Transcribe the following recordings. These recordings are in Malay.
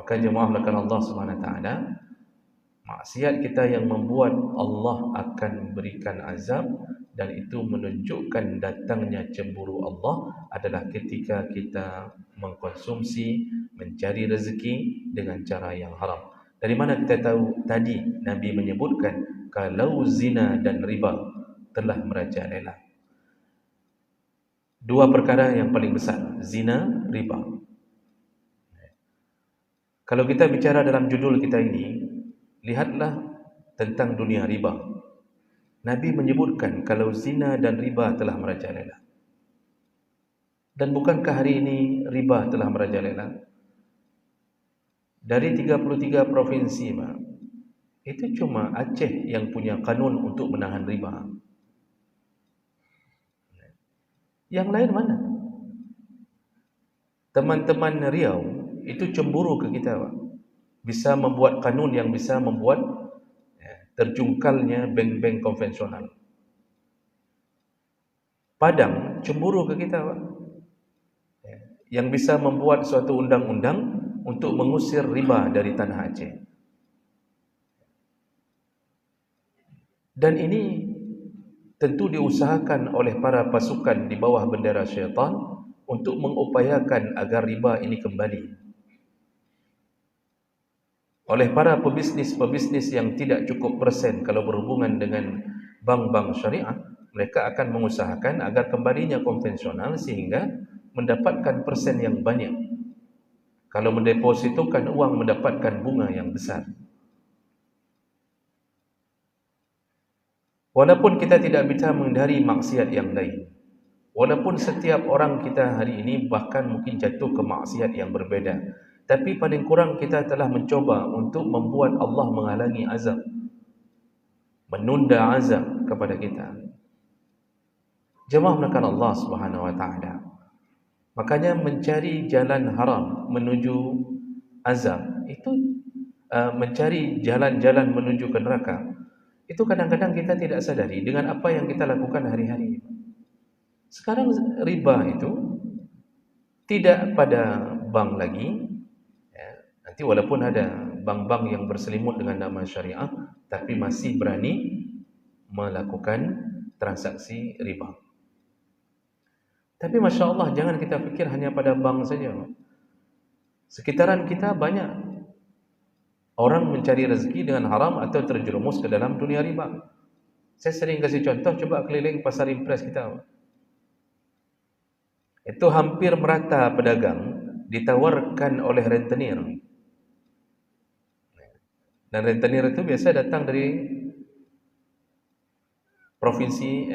Maka jemaah melakukan Allah Subhanahu Wa Taala, maksiat kita yang membuat Allah akan berikan azab, dan itu menunjukkan datangnya cemburu Allah adalah ketika kita mengkonsumsi, mencari rezeki dengan cara yang haram. Dari mana kita tahu? Tadi Nabi menyebutkan kalau zina dan riba telah merajalela. Dua perkara yang paling besar, zina, riba. Kalau kita bicara dalam judul kita ini, lihatlah tentang dunia riba. Nabi menyebutkan kalau zina dan riba telah merajalela. Dan bukankah hari ini riba telah merajalela? Dari 33 provinsi, Pak, itu cuma Aceh yang punya kanun untuk menahan riba. Yang lain mana? Teman-teman Riau itu cemburu ke kita, Pak. Bisa membuat kanun yang bisa membuat terjungkalnya bank-bank konvensional. Padang cemburu ke kita, Pak. Yang bisa membuat suatu undang-undang untuk mengusir riba dari tanah Aceh. Dan ini tentu diusahakan oleh para pasukan di bawah bendera syaitan untuk mengupayakan agar riba ini kembali. Oleh para pebisnis-pebisnis yang tidak cukup persen kalau berhubungan dengan bank-bank syariah, mereka akan mengusahakan agar kembalinya konvensional sehingga mendapatkan persen yang banyak. Kalau mendepositokan uang mendapatkan bunga yang besar. Walaupun kita tidak bisa menghindari maksiat yang lain, walaupun setiap orang kita hari ini bahkan mungkin jatuh ke maksiat yang berbeda, tapi paling kurang kita telah mencoba untuk membuat Allah menghalangi azab, menunda azab kepada kita. Jemaah melakukan Allah Subhanahu Wa Taala. Makanya mencari jalan haram menuju azab itu, mencari jalan-jalan menuju ke neraka, itu kadang-kadang kita tidak sadari dengan apa yang kita lakukan hari-hari. Sekarang riba itu tidak pada bank lagi, nanti walaupun ada bank-bank yang berselimut dengan nama syariah, tapi masih berani melakukan transaksi riba. Tapi Masya Allah, jangan kita fikir hanya pada bank saja. Sekitaran kita banyak orang mencari rezeki dengan haram atau terjerumus ke dalam dunia riba. Saya sering kasih contoh, coba keliling pasar impres kita. Itu hampir merata pedagang ditawarkan oleh rentenir. Dan rentenir itu biasa datang dari provinsi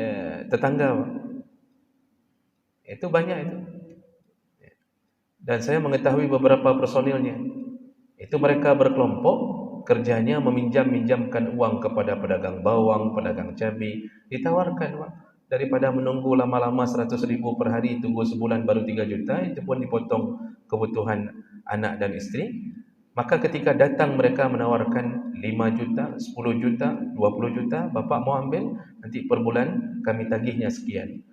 tetangga. Itu banyak itu. Dan saya mengetahui beberapa personilnya. Itu mereka berkelompok, kerjanya meminjam-minjamkan uang kepada pedagang bawang, pedagang cabai, ditawarkan, Pak. Daripada menunggu lama-lama 100 ribu per hari, tunggu sebulan baru 3 juta, itu pun dipotong kebutuhan anak dan istri. Maka ketika datang mereka menawarkan 5 juta, 10 juta, 20 juta, Bapak mau ambil, nanti per bulan kami tagihnya sekian.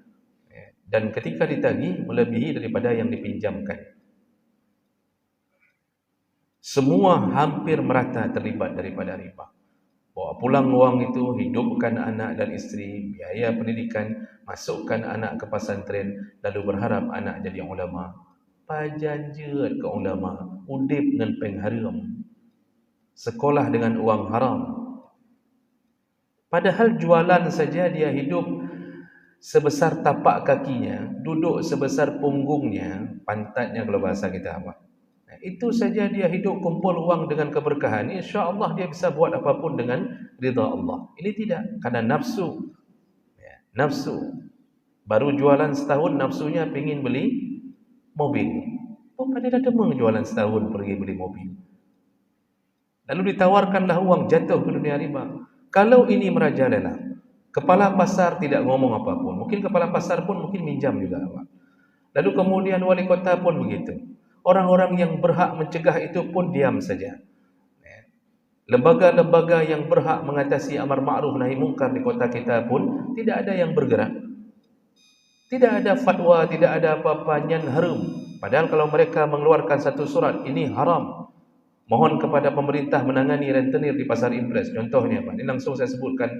Dan ketika ditagih melebihi daripada yang dipinjamkan. Semua hampir merata terlibat daripada riba. Bawa pulang uang itu, hidupkan anak dan istri, biaya pendidikan, masukkan anak ke pesantren, lalu berharap anak jadi ulama. Pajanjut ke ulama, udip dengan peng haram, sekolah dengan uang haram. Padahal jualan saja dia hidup sebesar tapak kakinya, duduk sebesar punggungnya, pantatnya kalau bahasa kita apa. Itu saja dia hidup kumpul uang dengan keberkahan, insya-Allah dia bisa buat apapun dengan ridha Allah. Ini tidak, karena nafsu. Nafsu. Baru jualan setahun nafsunya ingin beli mobil. Dia dah demam jualan setahun pergi beli mobil. Lalu ditawarkanlah uang, jatuh ke dunia riba. Kalau ini merajalela, kepala pasar tidak ngomong apapun. Mungkin kepala pasar pun mungkin minjam juga. Lalu kemudian wali kota pun begitu. Orang-orang yang berhak mencegah itu pun diam saja. Lembaga-lembaga yang berhak mengatasi amar ma'ruf nahi mungkar di kota kita pun tidak ada yang bergerak. Tidak ada fatwa, tidak ada apa-apa yang haram. Padahal kalau mereka mengeluarkan satu surat, ini haram, Mohon kepada pemerintah menangani rentenir di pasar impres. Contohnya apa? Ini langsung saya sebutkan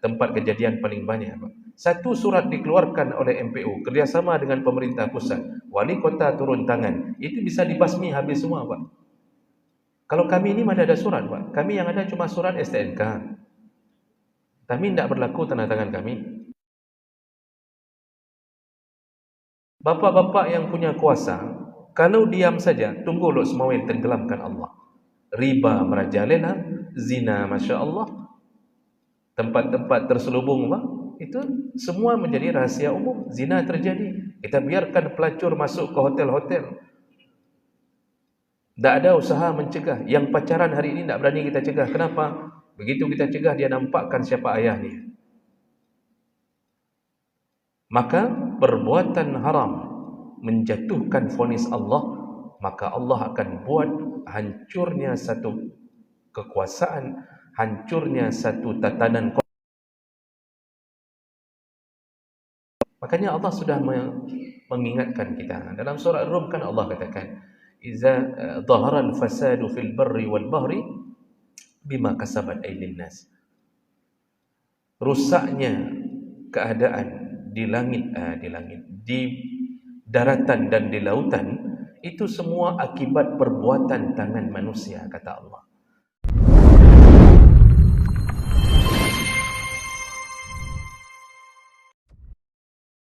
tempat kejadian paling banyak. Satu surat dikeluarkan oleh MPU kerjasama dengan pemerintah pusat, wali kota turun tangan, itu bisa dibasmi habis semua, Pak. Kalau kami ini mana ada surat, Pak. Kami yang ada cuma surat STNK. Kami tidak berlaku tanda tangan kami. Bapak-bapak yang punya kuasa, kalau diam saja, tunggu Lok Semawin tenggelamkan Allah. Riba merajalela, zina Masya Allah, tempat-tempat terselubung, Pak, itu semua menjadi rahasia umum. Zina terjadi, kita biarkan pelacur masuk ke hotel-hotel. Tak ada usaha mencegah. Yang pacaran hari ini tak berani kita cegah. Kenapa? Begitu kita cegah, dia nampakkan siapa ayahnya. Maka perbuatan haram menjatuhkan vonis Allah, maka Allah akan buat hancurnya satu kekuasaan, hancurnya satu tatanan. Makanya Allah sudah mengingatkan kita. Dalam surah Ar-Rum kan Allah katakan, "Iza dhahara al-fasadu fil barri wal bahri bima kasabat aydin nas." Rusaknya keadaan di langit, di daratan dan di lautan, itu semua akibat perbuatan tangan manusia, kata Allah.